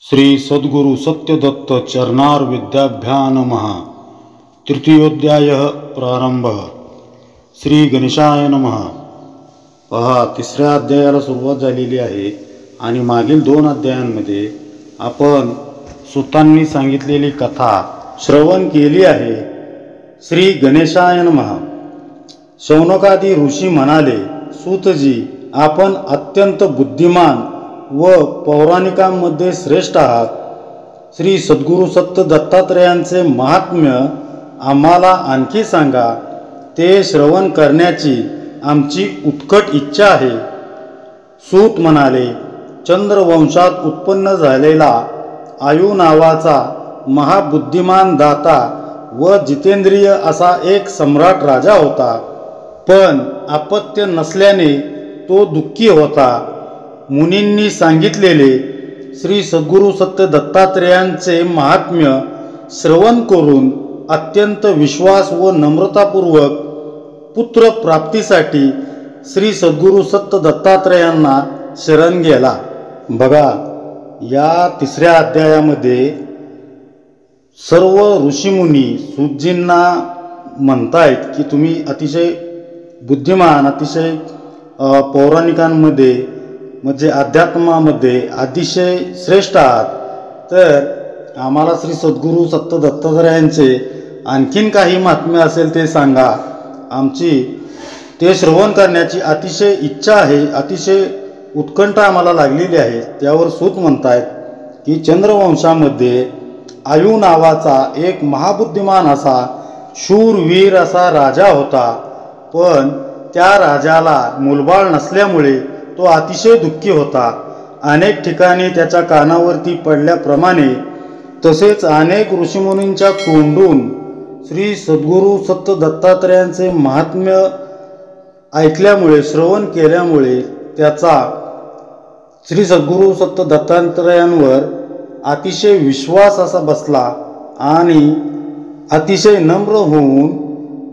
श्री सद्गुरु सत्यदत्त चरणार विद्याभ्या नमः। तृतीयोध्याय प्रारंभ। श्री गणेशाय नमः। पहा, तिसऱ्या अध्यायाला सुरुवात झालेली आहे आणि मागील दोन अध्यायांमध्ये आपण सुतांनी सांगितलेली कथा श्रवण केली आहे। श्री गणेशाय नमः। शौनकादी ऋषी म्हणाले, सूतजी, आपण अत्यंत बुद्धिमान व पौराणिकांमध्ये श्रेष्ठ आहात। श्री सद्गुरु सत्य दत्तात्रेयांचे महात्म्य आम्हाला आणखी सांगा, ते श्रवण करण्याची आमची उत्कट इच्छा आहे। सूत म्हणाले, चंद्रवंशात उत्पन्न झालेला आयु नावाचा महाबुद्धिमान दाता व जितेंद्रिय असा एक सम्राट राजा होता, पण अपत्य नसल्याने तो दुःखी होता। मुनींनी सांगितलेले श्री सद्गुरु सत्य दत्तात्रेयांचे महात्म्य श्रवण करून अत्यंत विश्वास व नम्रतापूर्वक पुत्र प्राप्तीसाठी श्री सद्गुरु सत्य दत्तात्रेयांना शरण गेला। बघा, या तिसऱ्या अध्यायामध्ये सर्व ऋषीमुनी सूतजींना म्हणतायत की तुम्ही अतिशय बुद्धिमान, अतिशय पौराणिकांमध्ये म्हणजे अध्यात्मामध्ये अतिशय श्रेष्ठ आहात, तर आम्हाला श्री सद्गुरु सत्य दत्तात्रेयांचे आणखीन काही महात्म्य असेल ते सांगा। आमची ते श्रवण करण्याची अतिशय इच्छा आहे, अतिशय उत्कंठा आम्हाला लागलेली आहे। त्यावर सूत म्हणतायत की चंद्रवंशामध्ये आयु नावाचा एक महाबुद्धिमान असा शूरवीर असा राजा होता, पण त्या राजाला मुलबाळ नसल्यामुळे तो अतिशय दुःखी होता। अनेक ठिकाणी त्याच्या कानावरती पडल्याप्रमाणे तसेच अनेक ऋषीमुनींच्या तोंडून श्री सद्गुरु सत्य दत्तात्रेयांचे महात्म्य ऐकल्यामुळे, श्रवण केल्यामुळे त्याचा श्री सद्गुरु सत्य दत्तात्रेयांवर अतिशय विश्वास असा बसला आणि अतिशय नम्र होऊन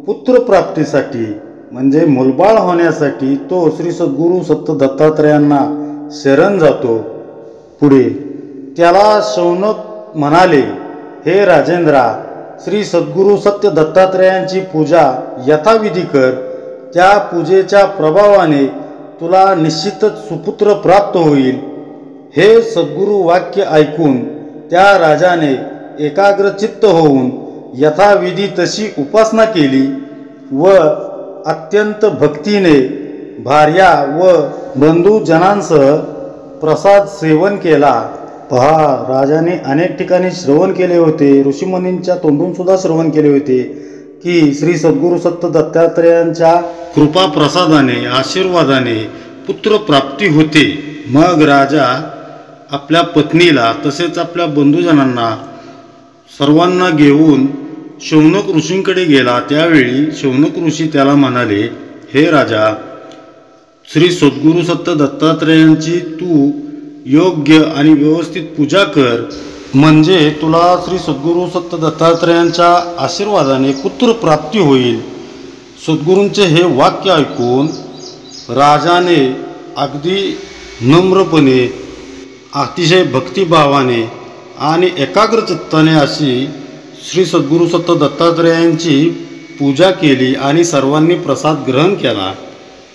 पुत्रप्राप्तीसाठी म्हणजे मुलबाळ होण्यासाठी तो श्री सद्गुरु सत्य दत्तात्रेयांना शरण जातो। पुढे त्याला शौनक म्हणाले, हे राजेंद्रा, श्री सद्गुरु सत्य दत्तात्रेयांची पूजा यथाविधी कर। त्या पूजेच्या प्रभावाने तुला निश्चितच सुपुत्र प्राप्त होईल। हे सद्गुरु वाक्य ऐकून त्या राजाने एकाग्रचित्त होऊन यथाविधी तशी उपासना केली व अत्यंत भक्तीने भार्या व बंधुजनांसह प्रसाद सेवन केला। पहा, राजाने अनेक ठिकाणी श्रवण केले होते, ऋषीमुनींच्या तोंडून सुद्धा श्रवण केले होते की श्री सद्गुरु सत्य दत्तात्रेयांच्या कृपा प्रसादाने, आशीर्वादाने पुत्र प्राप्ती होते। मग राजा आपल्या पत्नीला तसेच आपल्या बंधुजनांना सर्वांना घेऊन शौनक ऋषींकडे गेला। त्यावेळी शौनक ऋषी त्याला म्हणाले, हे राजा, श्री सद्गुरु सत्य दत्तात्रेयांची तू योग्य आणि व्यवस्थित पूजा कर, म्हणजे तुला श्री सद्गुरु सत्य दत्तात्रेयांच्या आशीर्वादाने पुत्र प्राप्ती होईल। सद्गुरूंचे हे वाक्य ऐकून राजाने अगदी नम्रपणे, अतिशय भक्तिभावाने आणि एकाग्रचित्ताने अशी श्री सद्गुरु सत्य दत्तात्रेयांची पूजा केली आणि सर्वांनी प्रसाद ग्रहण केला।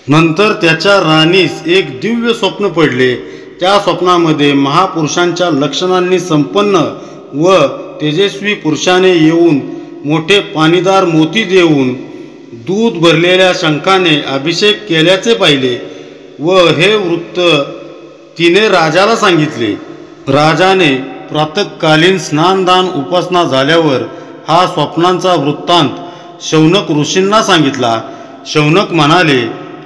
नंतर त्याच्या राणीस एक दिव्य स्वप्न पडले। त्या स्वप्नामध्ये महापुरुषांच्या लक्षणांनी संपन्न व तेजस्वी पुरुषाने येऊन मोठे पाणीदार मोती देऊन दूध भरलेल्या शंखाने अभिषेक केल्याचे पाहिले व हे वृत्त तिने राजाला सांगितले। राजाने प्रातःकालीन स्नानदान उपासना झाल्यावर हा स्वप्नांचा वृत्तांत शौनक ऋषींना सांगितला। शौनक म्हणाले,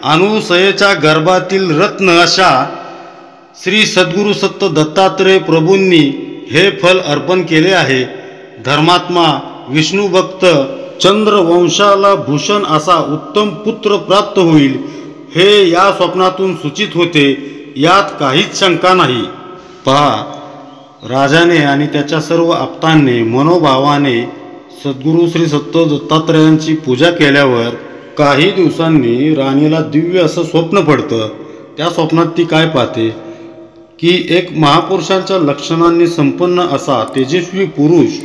अनुसयेच्या गर्भातील रत्न अशा श्री सद्गुरु सत्य दत्तात्रेय प्रभूंनी हे फल अर्पण केले आहे। धर्मात्मा विष्णू भक्त चंद्रवंशाला भूषण असा उत्तम पुत्र प्राप्त होईल, हे या स्वप्नातून सूचित होते, यात काहीच शंका नाही। पहा, राजाने आणि त्याच्या सर्व आप्तांनी मनोभावाने सद्गुरु श्री सत्य दत्तात्रेयांची पूजा केल्यावर काही दिवसांनी राणीला दिव्य असं स्वप्न पडतं। त्या स्वप्नात ती काय पाहते की एक महापुरुषांच्या लक्षणांनी संपन्न असा तेजस्वी पुरुष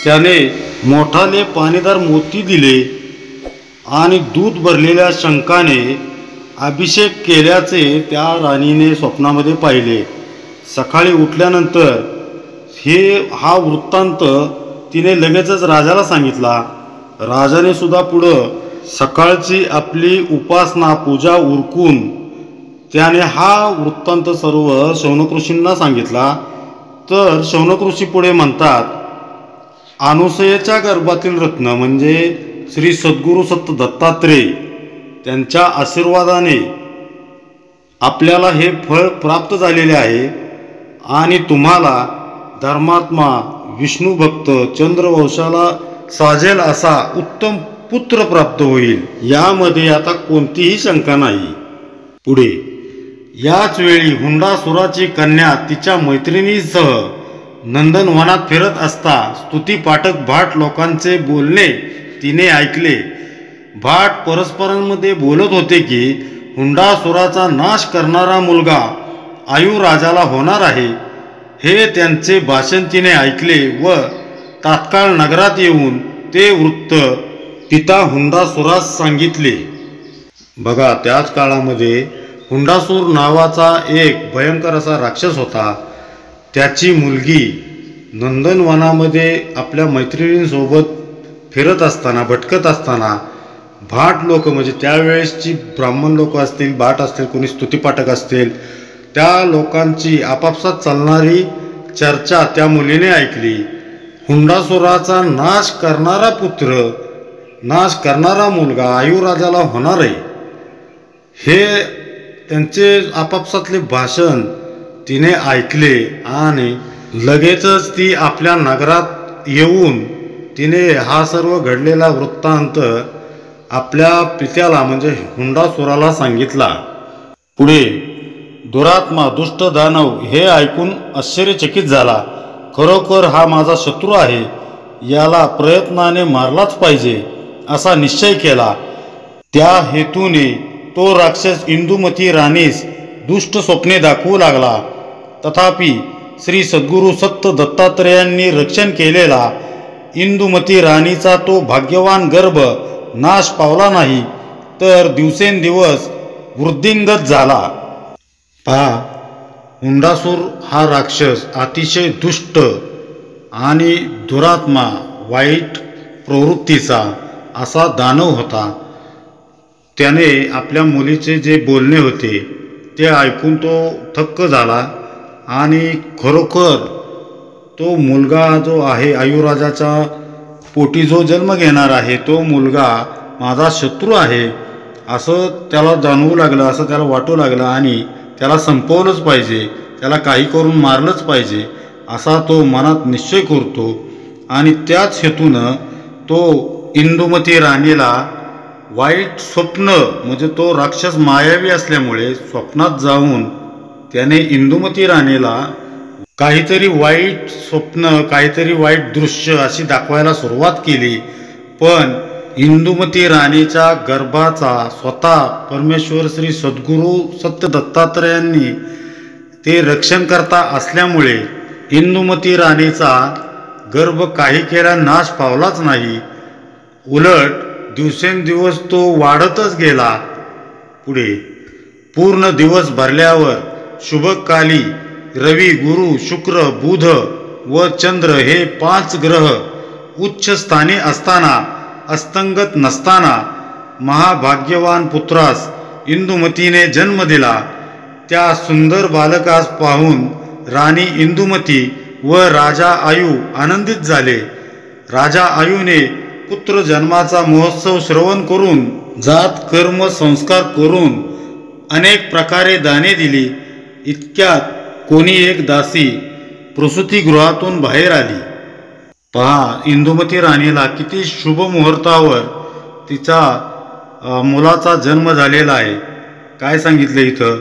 त्याने मोठाले पाणीदार मोती दिले आणि दूध भरलेल्या शंखाने अभिषेक केल्याचे त्या राणीने स्वप्नामध्ये पाहिले. सकाळी उठल्यानंतर हा वृत्तांत तिने लगेचच राजाला सांगितला. राजाने सुद्धा पुढं सकाळची आपली उपासना पूजा उरकून त्याने हा वृत्तांत सर्व शौनक ऋषींना सांगितला. तर शौनक ऋषी पुढे म्हणतात, अनुसयेच्या गर्भातील रत्न म्हणजे श्री सद्गुरू सत्त दत्तात्रेय त्यांच्या आशीर्वादाने आपल्याला हे फळ प्राप्त झालेले आहे आणि तुम्हाला धर्मात्मा विष्णू भक्त चंद्रवंशाला साजेल असा उत्तम पुत्र प्राप्त होईल. यामध्ये आता कोणतीही शंका नाही. पुढे याच वेळी हुंडासुराची कन्या तिच्या मैत्रिणीसह नंदनवनात फिरत असता स्तुतीपाठक भाट लोकांचे बोलणे तिने ऐकले. भाट परस्परांमध्ये बोलत होते की हुंडासुराचा नाश करणारा मुलगा आयुराजाला होणार आहे. हे त्यांचे भाषण तिने ऐकले व तात्काळ नगरात येऊन ते वृत्त पिता हुंडासुरास सांगितले. बघा, त्याच काळामध्ये हुंडासूर नावाचा एक भयंकर असा राक्षस होता. त्याची मुलगी नंदनवनामध्ये आपल्या मैत्रिणींसोबत फिरत असताना भटकत असताना भाट लोक म्हणजे त्यावेळेसची ब्राह्मण लोक असतील, भाट असतील, कोणी स्तुतीपाठक असतील, त्या लोकांची आपापसात चालणारी चर्चा त्या मुलीने ऐकली. हुंडासुराचा नाश करणारा पुत्र, नाश करणारा मुलगा आयुराजाला होणार आहे, हे त्यांचे आपापसातले भाषण तिने ऐकले आणि लगेचच ती आपल्या नगरात येऊन तिने हा सर्व घडलेला वृत्तांत आपल्या पित्याला म्हणजे हुंडासुराला सांगितला. पुढे दुरात्मा दुष्ट दानव हे ऐकून आश्चर्यचकित झाला. खरोखर हा माझा शत्रू आहे, याला प्रयत्नाने मारलाच पाहिजे असा निश्चय केला. त्या हेतूने तो राक्षस इंदुमती राणीस दुष्ट स्वप्ने दाखवू लागला. तथापि श्री सद्गुरू सत्त दत्तात्रेयांनी रक्षण केलेला इंदुमती राणीचा तो भाग्यवान गर्भ नाश पावला नाही, तर दिवसेंदिवस वृद्धिंगत झाला. पहा, हुंडासूर हा राक्षस अतिशय दुष्ट आणि दुरात्मा, वाईट प्रवृत्तीचा असा दानव होता. त्याने आपल्या मुलीचे जे बोलणे होते ते ऐकून तो थक्क झाला आणि खरोखर तो मुलगा जो आहे आयुराजाच्या पोटी जो जन्म घेणार आहे तो मुलगा माझा शत्रू आहे असं त्याला जाणवू लागलं, असं त्याला वाटू लागलं आणि त्याला संपवलंच पाहिजे, त्याला काही करून मारलंच पाहिजे असा तो मनात निश्चय करतो. आणि त्याच हेतूनं तो इंदुमती राणीला वाईट स्वप्न म्हणजे तो राक्षस मायावी असल्यामुळे स्वप्नात जाऊन त्याने इंदुमती राणीला काहीतरी वाईट स्वप्न, काहीतरी वाईट दृश्य अशी दाखवायला सुरुवात केली. पण इंदुमती राणीच्या गर्भाचा स्वतः परमेश्वर श्री सद्गुरू सत्य दत्तात्रेयांनी ते रक्षण करता असल्यामुळे इंदुमती राणीचा गर्भ काही केला नाश पावलाच नाही, उलट दिवसेंदिवस तो वाढतच गेला. पुढे पूर्ण दिवस भरल्यावर शुभकाली रवी, गुरु, शुक्र, बुध व चंद्र हे 5 ग्रह उच्च स्थानी असताना, अस्तंगत नसताना महाभाग्यवान पुत्रास इंदुमतीने जन्म दिला. त्या सुंदर बालकास पाहून राणी इंदुमती व राजा आयु आनंदित झाले. राजा आयुने पुत्र जन्माचा महोत्सव श्रवण करून, जात कर्म संस्कार करून अनेक प्रकारे दाने दिली. इतक्यात कोणी एक दासी प्रसूतिगृहातून बाहेर आली. पहा, इंदुमती राणीला किती शुभ मुहूर्तावर तिचा मुलाचा जन्म झालेला आहे. काय सांगितलं इथं,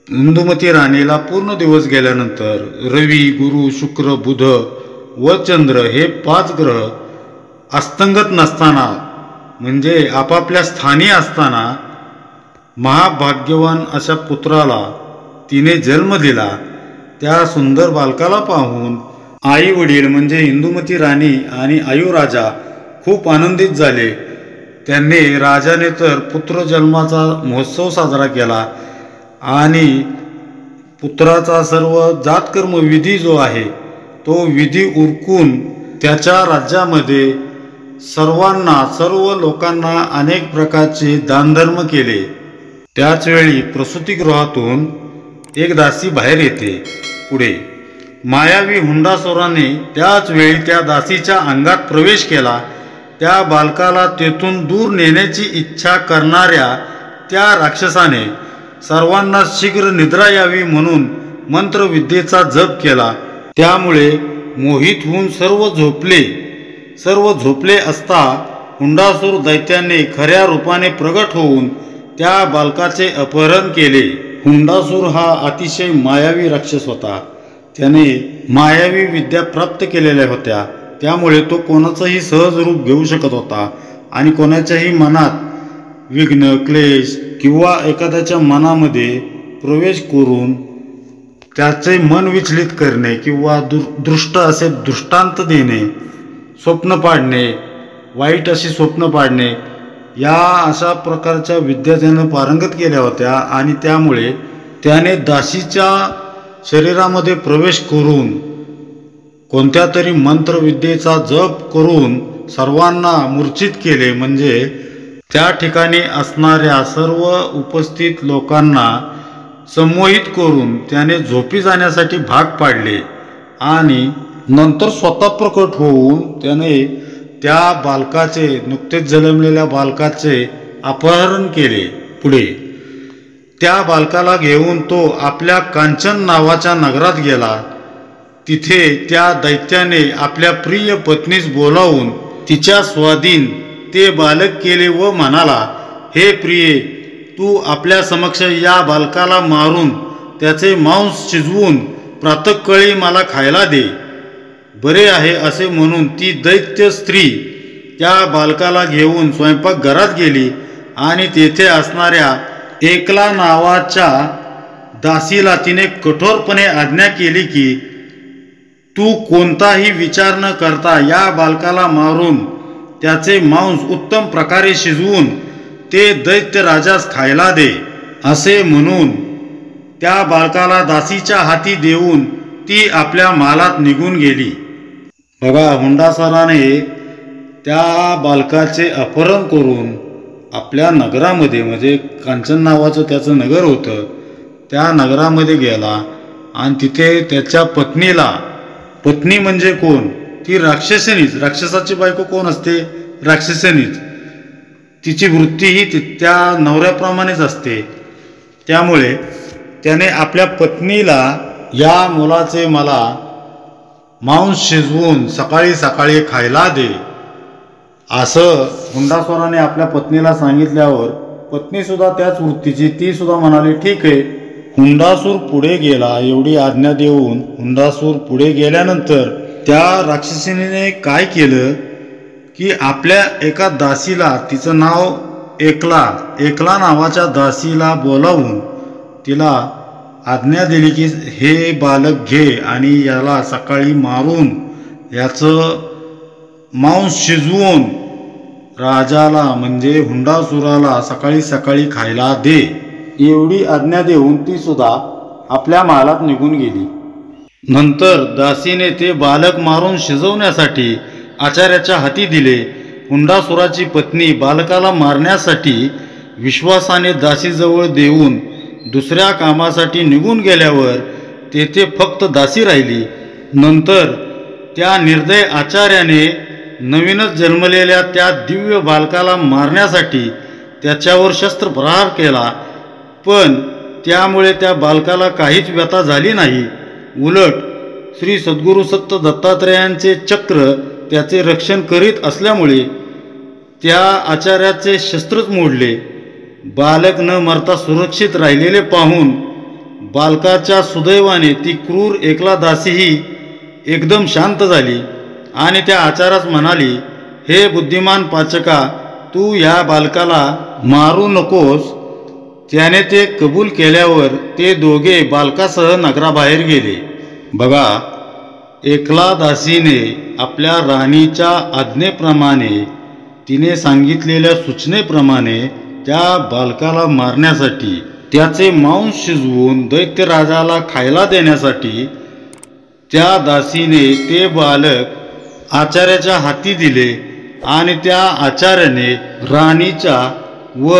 इंदुमती राणीला पूर्ण दिवस गेल्यानंतर रवी, गुरु, शुक्र, बुध व चंद्र हे 5 ग्रह अस्तंगत नसताना म्हणजे आपापल्या स्थानी असताना महाभाग्यवान अशा पुत्राला तिने जन्म दिला त्या सुंदर बालकाला पाहून आई वडील म्हणजे इंदुमती राणी आणि आयुराजा खूप आनंदित झाले. त्यांनी राजाने तर पुत्र जन्माचा महोत्सव साजरा केला आणि पुत्राचा सर्व जातकर्म विधी जो आहे तो विधी उरकून त्याच्या राज्यामध्ये सर्व लोकांना अनेक प्रकारचे दानधर्म केले. त्याचवेळी प्रसूतिगृहातून एक दासी बाहेर येते. पुढे मायावी हुंडासुराने त्याच वेळी त्या दासीच्या अंगात प्रवेश केला. त्या बालकाला तेथून दूर नेण्याची इच्छा करणाऱ्या त्या राक्षसाने सर्वांना शीघ्र निद्रा यावी म्हणून मंत्रविद्येचा जप केला. त्यामुळे मोहित होऊन सर्व झोपले असता हुंडासूर दैत्याने खऱ्या रूपाने प्रगट होऊन त्या बालकाचे अपहरण केले. हुंडासूर हा अतिशय मायावी राक्षस होता. त्याने मायावी विद्या प्राप्त केलेल्या होत्या. त्यामुळे तो कोणाचंही सहज रूप घेऊ शकत होता आणि कोणाच्याही मनात विघ्न क्लेश किंवा एखाद्याच्या मनामध्ये प्रवेश करून त्याचे मन विचलित करणे किंवा दृष्ट असे दृष्टांत देणे, स्वप्न पाडणे, वाईट अशी स्वप्न पाडणे या अशा प्रकारच्या विद्या त्यानं पारंगत केल्या होत्या. आणि त्यामुळे त्याने दासीच्या शरीरामध्ये प्रवेश करून कोणत्या तरी मंत्रविद्येचा जप करून सर्वांना मूर्छित केले. म्हणजे त्या ठिकाणी असणाऱ्या सर्व उपस्थित लोकांना संमोहित करून त्याने झोपी जाण्यासाठी भाग पाडले आणि नंतर स्वतः प्रकट होऊन त्याने त्या बालकाचे नुकतेच जन्मलेल्या बालकाचे अपहरण केले. पुढे त्या बालकाला घेऊन तो आपल्या कांचन नावाच्या नगरात गेला. तिथे त्या दैत्याने आपल्या प्रिय पत्नीस बोलावून तिच्या स्वाधीन ते बालक केले व म्हणाला, हे प्रिये, तू आपल्या समक्ष या बालकाला मारून त्याचे मांस शिजवून प्रातःकाळी मला खायला दे. बरे आहे असे म्हणून ती दैत्य स्त्री त्या बालकाला घेऊन स्वयंपाकघरात गेली आणि तेथे असणाऱ्या एकला नावाच्या दासीला तिने कठोरपणे आज्ञा केली की तू कोणताही विचार न करता या बालकाला मारून त्याचे मांस उत्तम प्रकारे शिजवून ते दैत्य राजास खायला दे. असे म्हणून त्या बालकाला दासीच्या हाती देऊन ती आपल्या मालात निघून गेली. बघा, हुंडासुराने त्या बालकाचे अपहरण करून आपल्या नगरामध्ये म्हणजे कांचन नावाचं त्याचं नगर होतं त्या नगरामध्ये गेला आणि तिथे त्याच्या पत्नीला, पत्नी म्हणजे कोण, ती राक्षसीनीच, राक्षसाची बायको कोण असते, राक्षसीनीच, तिची वृत्ती ही त्या नवऱ्याप्रमाणेच असते. त्यामुळे त्याने आपल्या पत्नीला या मुलाचे मला मांस शिजवून सकाळी सकाळी खायला दे असं हुंडासुराने आपल्या पत्नीला सांगितल्यावर पत्नी सुद्धा त्याच वृत्तीची, ती सुद्धा म्हणाली ठीक आहे. हुंडासूर पुढे गेला. एवढी आज्ञा देऊन हुंडासूर पुढे गेल्यानंतर त्या राक्षसीने काय केलं की आपल्या एका दासीला, तिचं नाव एकला नावाच्या दासीला बोलावून तिला आज्ञा दिली की हे बालक घे आणि याला सकाळी मारून याचं मांस शिजवून राजाला म्हणजे हुंडासुराला सकाळी सकाळी खायला दे. एवढी आज्ञा देऊन ती सुद्धा आपल्या महालात निघून गेली. नंतर दासीने ते बालक मारून शिजवण्यासाठी आचार्याच्या हाती दिले. हुंडासुराची पत्नी बालकाला मारण्यासाठी विश्वासाने दासीजवळ देऊन दुसऱ्या कामासाठी निघून गेल्यावर तेथे फक्त दासी राहिली. नंतर त्या निर्दय आचार्याने नवीनच जन्मलेल्या त्या दिव्य बालकाला मारण्यासाठी त्याच्यावर शस्त्रप्रहार केला, पण त्यामुळे त्या बालकाला काहीच व्यथा झाली नाही. उलट श्री सद्गुरू सत्त दत्तात्रेयांचे चक्र त्याचे रक्षण करीत असल्यामुळे त्या आचार्याचे शस्त्रच मोडले. बालक न मरता सुरक्षित राहिलेले पाहून बालकाच्या सुदैवाने ती क्रूर एकला दासीही एकदम शांत झाली आणि त्या आचार्यास म्हणाली, हे बुद्धिमान पाचका, तू या बालकाला मारू नकोस. त्याने ते कबूल केल्यावर ते दोघे बालकासह नगराबाहेर गेले. बघा, एकला दासीने आपल्या राणीच्या आज्ञेप्रमाणे, तिने सांगितलेल्या सूचनेप्रमाणे त्या बालकाला मारण्यासाठी, त्याचे मांस शिजवून दैत्यराजाला खायला देण्यासाठी त्या दासीने ते बालक आचार्याच्या हाती दिले आणि त्या आचार्याने राणीच्या व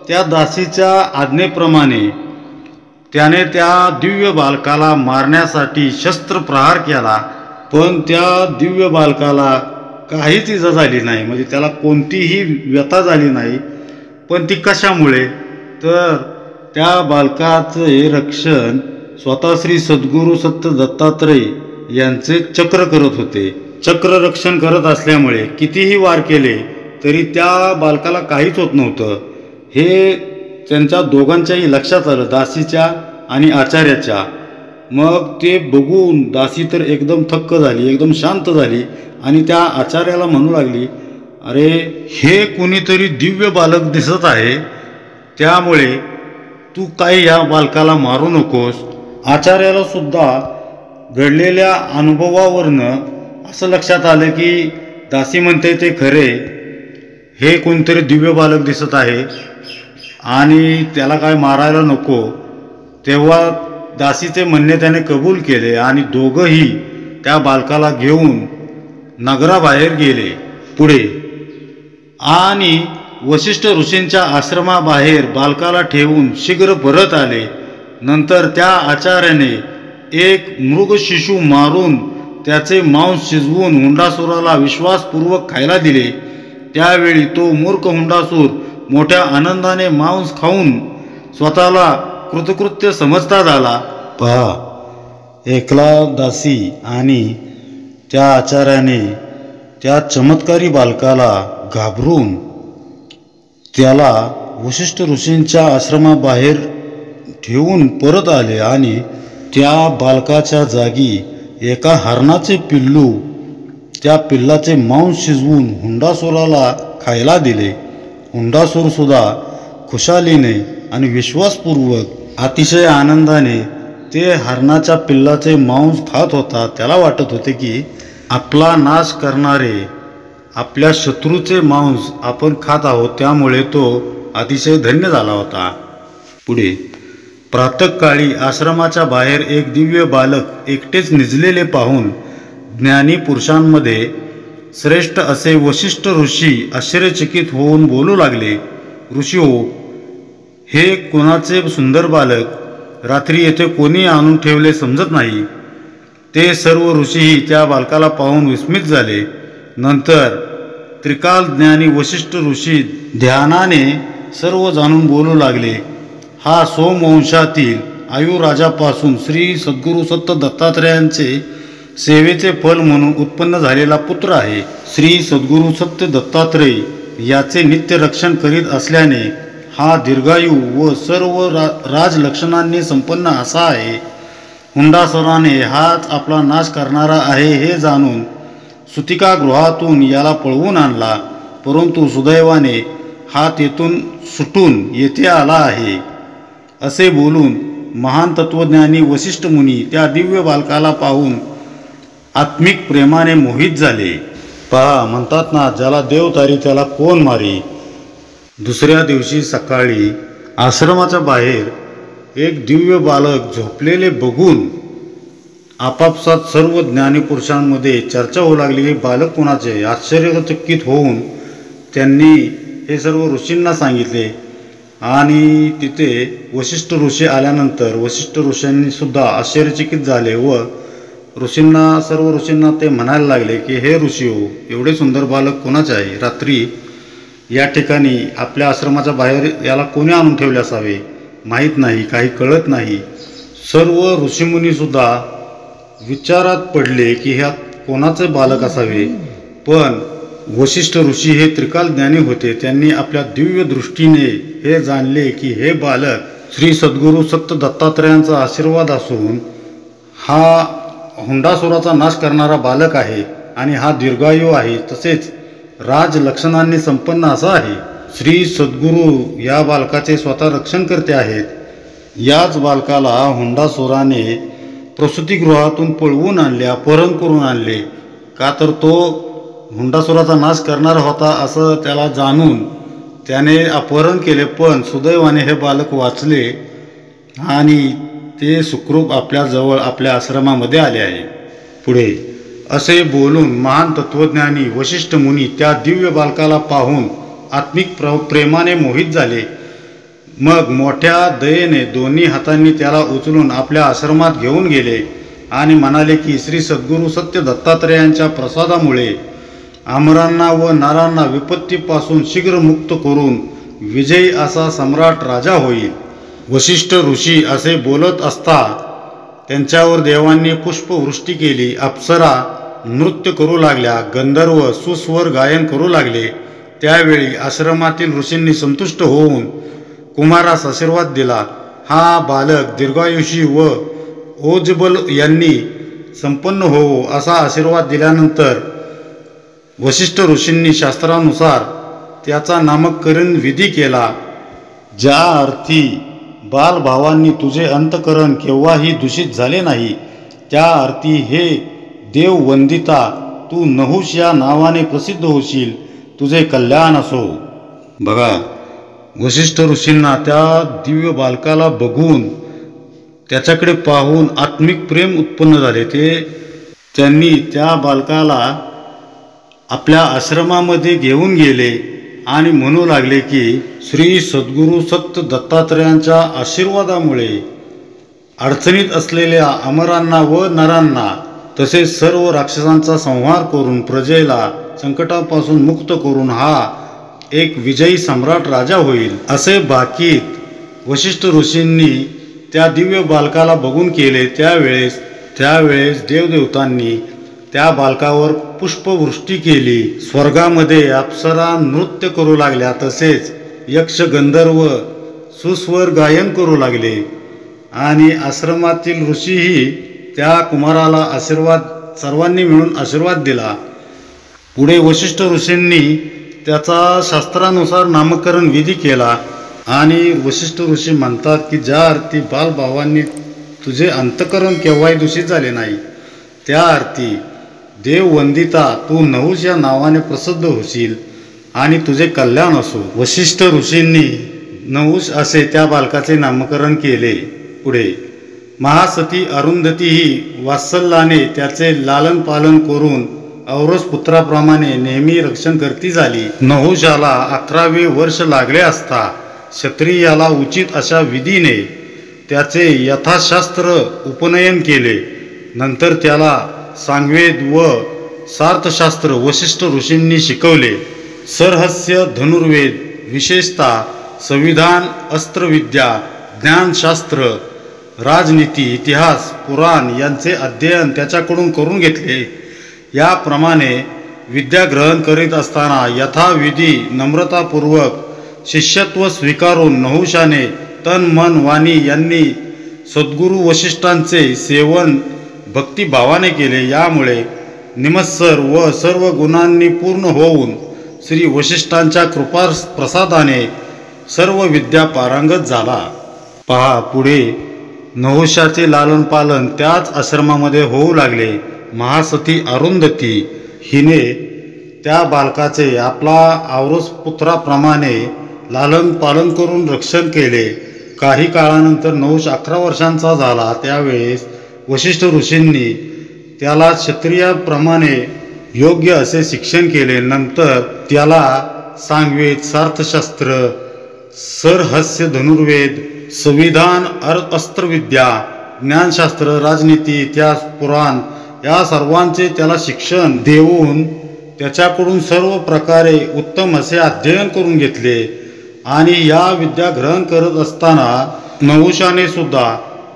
त्या दासीच्या आज्ञेप्रमाणे त्याने त्या दिव्य बालकाला मारण्यासाठी शस्त्रप्रहार केला. पण त्या दिव्य बालकाला काहीच इजा झाली नाही, म्हणजे त्याला कोणतीही व्यथा झाली नाही. पण ती कशामुळे? तर त्या बालकाचे रक्षण स्वतः श्री सद्गुरू सत्य दत्तात्रय यांचे चक्र करत होते. चक्र रक्षण करत असल्यामुळे कितीही वार केले तरी त्या बालकाला काहीच होत नव्हतं. हे त्यांच्या दोघांच्याही लक्षात आलं, दासीच्या आणि आचार्याच्या. मग ते बघून दासी तर एकदम थक्क झाली, एकदम शांत झाली आणि त्या आचार्याला म्हणू लागली, अरे हे कुणीतरी दिव्य बालक दिसत आहे, त्यामुळे तू काही या बालकाला मारू नकोस. आचार्याला सुद्धा घडलेल्या अनुभवावरनं असं लक्षात आलं की दासी म्हणते ते खरे, हे कोणतरी दिव्य बालक दिसत आहे आणि त्याला काय मारायला नको. तेव्हा दासीचे म्हणणे त्याने कबूल केले आणि दोघंही त्या बालकाला घेऊन नगराबाहेर गेले. पुढे आणि वशिष्ठ ऋषींच्या आश्रमाबाहेर बालकाला ठेवून शीघ्र परत आले. नंतर त्या आचार्याने एक मृग शिशु मारून त्याचे मांस शिजवून हुंडासुराला विश्वासपूर्वक खायला दिले. त्यावेळी तो मूर्ख हुंडासूर मोठ्या आनंदाने मांस खाऊन स्वतःला कृतकृत्य समजता झाला. पहा, एकला दासी आणि त्या आचार्याने त्या चमत्कारी बालकाला घाबरून त्याला वशिष्ठ ऋषींच्या आश्रमाबाहेर ठेवून परत आले आणि त्या बालकाच्या जागी एका हरणाचे पिल्लू, त्या पिल्लाचे मांस शिजवून हुंडासुराला खायला दिले. हुंडासूर सुद्धा खुशालीने आणि विश्वासपूर्वक अतिशय आनंदाने ते हरणाच्या पिल्लाचे मांस खात होता. त्याला वाटत होते की आपला नाश करणारे आपल्या शत्रूचे मांस आपण खात आहोत, त्यामुळे तो अतिशय धन्य झाला होता. पुढे प्रातःकाळी आश्रमाच्या बाहेर एक दिव्य बालक एकटेच निजलेले पाहून ज्ञानी पुरुषांमध्ये श्रेष्ठ असे वशिष्ठ ऋषी आश्चर्यचकित होऊन बोलू लागले, ऋषी हो, हे कोणाचे सुंदर बालक, रात्री येथे कोणी आणून ठेवले समजत नाही. ते सर्व ऋषीही त्या बालकाला पाहून विस्मित झाले. नंतर त्रिकाल ज्ञानी वशिष्ठ ऋषी ध्यानाने सर्व जाणून बोलू लागले, हा सोमवंशातील आयुराजापासून श्री सद्गुरू सत्य दत्तात्रयांचे सेवेचे फल म्हणून उत्पन्न झालेला पुत्र आहे. श्री सद्गुरू सत्य दत्तात्रय याचे नित्य रक्षण करीत असल्याने हा दीर्घायू व सर्व राजलक्षणांनी संपन्न असा आहे. हुंडासुराने हाच आपला नाश करणारा आहे हे जाणून सुतिकागृहातून याला पळवून आणला, परंतु सुदैवाने हा तेथून सुटून येथे आला आहे. असे बोलून महान तत्वज्ञानी वशिष्ठ मुनी त्या दिव्य बालकाला पाहून आत्मिक प्रेमाने मोहित झाले. पहा, म्हणतात ना, ज्याला देव तारी त्याला कोण मारी. दुसऱ्या दिवशी सकाळी आश्रमाच्या बाहेर एक दिव्य बालक झोपलेले बघून आपापसात सर्व ज्ञानीपुरुषांमध्ये चर्चा होऊ लागली, हे बालक कोणाचे. आश्चर्यचकित होऊन त्यांनी हे सर्व ऋषींना सांगितले आणि तिथे वशिष्ठ ऋषी आल्यानंतर वशिष्ठ ऋषींनी सुद्धा आश्चर्यचकित झाले व सर्व ऋषींना ते म्हणायला लागले की हे ऋषी हो, एवढे सुंदर बालक कोणाचे आहे. रात्री या ठिकाणी आपल्या आश्रमाच्या बाहेर याला कोणी आणून ठेवले असावे, माहीत नाही, काही कळत नाही. सर्व ऋषीमुनीसुद्धा विचारात पडले की ह्या कोणाचे बालक असावे. पण वशिष्ठ ऋषी हे त्रिकाल ज्ञानी होते. त्यांनी आपल्या दिव्य दृष्टीने हे जाणले की हे बालक श्री सद्गुरू सत्य दत्तात्रयांचा आशीर्वाद असून हा हुंडासुराचा नाश करणारा बालक आहे आणि हा दीर्घायू आहे, तसेच राजलक्षणांनी संपन्न असा आहे. श्री सद्गुरू या बालकाचे स्वतः रक्षणकर्ते आहेत. याच बालकाला हुंडासुराने प्रसूतिगृहातून पळवून आणले, अपहरण करून आणले. का तर तो हुंडासुराचा नाश करणार होता असं त्याला जाणून त्याने अपहरण केले. पण सुदैवाने हे बालक वाचले आणि ते सुखरूप आपल्याजवळ आपल्या आश्रमामध्ये आले आहे. पुढे असे बोलून महान तत्वज्ञानी वशिष्ठ मुनी त्या दिव्य बालकाला पाहून आत्मिक प्रेमाने मोहित झाले. मग मोठ्या दयेने दोन्ही हातांनी त्याला उचलून आपल्या आश्रमात घेऊन गेले आणि म्हणाले की श्री सद्गुरू सत्य दत्तात्रेयांच्या प्रसादामुळे अमरांना व नरांना विपत्तीपासून शीघ्र मुक्त करून विजयी असा सम्राट राजा होईल. वशिष्ठ ऋषी असे बोलत असता त्यांच्यावर देवांनी पुष्पवृष्टी केली. अप्सरा नृत्य करू लागल्या, गंधर्व सुस्वर गायन करू लागले. त्यावेळी आश्रमातील ऋषींनी संतुष्ट होऊन कुमारास आशीर्वाद दिला. हा बालक दीर्घायुषी व ओजबल यांनी संपन्न होवो असा आशीर्वाद दिल्यानंतर वशिष्ठ ऋषींनी शास्त्रानुसार त्याचा नामकरण विधी केला. ज्या अर्थी बालभावांनी तुझे अंतकरण केव्हाही दूषित झाले नाही, त्या अर्थी हे देववंदिता तू नहुष या नावाने प्रसिद्ध होशील. तुझे कल्याण असो. बघा, वशिष्ठ ऋषींना त्या दिव्य बालकाला बघून त्याच्याकडे पाहून आत्मिक प्रेम उत्पन्न झाले. त्यांनी त्या बालकाला आपल्या आश्रमामध्ये घेऊन गेले आणि म्हणू लागले की श्री सद्गुरू सत्य दत्तात्रेयांच्या आशीर्वादामुळे अडचणीत असलेल्या अमरांना व नरांना तसेच सर्व राक्षसांचा संहार करून प्रजेला संकटापासून मुक्त करून हा एक विजयी सम्राट राजा होईल. असे बाकीत वशिष्ठ ऋषींनी त्या दिव्य बालकाला बघून केले. त्यावेळेस देवदेवतांनी त्या बालकावर पुष्पवृष्टी केली. स्वर्गामध्ये अप्सरा नृत्य करू लागल्या, तसेच यक्ष गंधर्व सुस्वर गायन करू लागले आणि आश्रमातील ऋषीही त्या कुमाराला सर्वांनी मिळून आशीर्वाद दिला. पुढे वशिष्ठ ऋषींनी त्याचा शास्त्रानुसार नामकरण विधी केला आणि वशिष्ठ ऋषी म्हणतात की ज्या अर्थी बालभावांनी तुझे अंतकरण केव्हाही दूषित झाले नाही, त्या अर्थी देववंदिता तू नहुष या नावाने प्रसिद्ध होशील आणि तुझे कल्याण असो. वशिष्ठ ऋषींनी नहुष असे त्या बालकाचे नामकरण केले. पुढे महासती अरुंधती ही वात्सल्याने त्याचे लालन पालन करून औरस पुत्राप्रमाणे नेहमी रक्षण करती झाली. नहुषाला 11वे वर्ष लागले असता क्षत्रियाला उचित अशा विधीने त्याचे यथाशास्त्र उपनयन केले. नंतर त्याला सांगवेद व सार्थशास्त्र वशिष्ठ ऋषींनी शिकवले. सरहस्य धनुर्वेद, विशेषतः संविधान, अस्त्रविद्या, ज्ञानशास्त्र, राजनीती, इतिहास, पुराण यांचे अध्ययन त्याच्याकडून करून घेतले. याप्रमाणे विद्या ग्रहण करीत असताना यथाविधी नम्रतापूर्वक शिष्यत्व स्वीकारून नहुषाने तन मन वाणी यांनी सद्गुरू वशिष्ठांचे सेवन भक्तिभावाने केले. यामुळे निमत्सर व सर्व गुणांनी पूर्ण होऊन श्री वशिष्ठांच्या कृपा प्रसादाने सर्व विद्या पारंगत झाला. पहा, पुढे नहुषाचे लालन पालन त्याच आश्रमामध्ये होऊ लागले. महासती अरुंधती हिने त्या बालकाचे आपला औरस पुत्राप्रमाणे लालन पालन करून रक्षण केले. काही काळानंतर नहुष 11 वर्षांचा झाला. त्यावेळेस वशिष्ठ ऋषींनी त्याला क्षत्रियाप्रमाणे योग्य असे शिक्षण केले. नंतर त्याला सांगवेद, सार्थशास्त्र, सरहस्य धनुर्वेद, संविधान, अस्त्रविद्या, ज्ञानशास्त्र, राजनीती, इतिहास, पुराण या सर्वांचे त्याला शिक्षण देऊन त्याच्याकडून सर्व प्रकारे उत्तम असे अध्ययन करून घेतले. आणि या विद्या ग्रहण करत असताना नहुषाने सुद्धा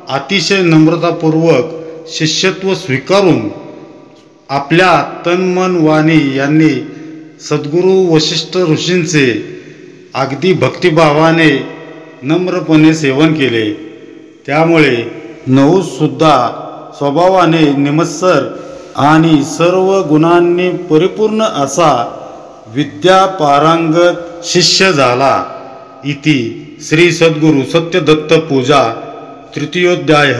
अतिशय नम्रतापूर्वक शिष्यत्व स्वीकारून आपल्या तन मन वाणी यांनी सद्गुरू वशिष्ठ ऋषींचे अगदी भक्तिभावाने नम्रपणे सेवन केले. त्यामुळे नहुष सुद्धा स्वभावाने निमत्सर आणि सर्व गुणांनी परिपूर्ण असा विद्या पारंगत शिष्य झाला इति श्री सद्गुरु सत्यदत्त पूजा तृतीयोध्याय।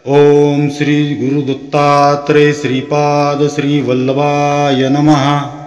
ओम श्री गुरु दत्तात्रेय श्रीपाद श्री वल्लभाय नमः।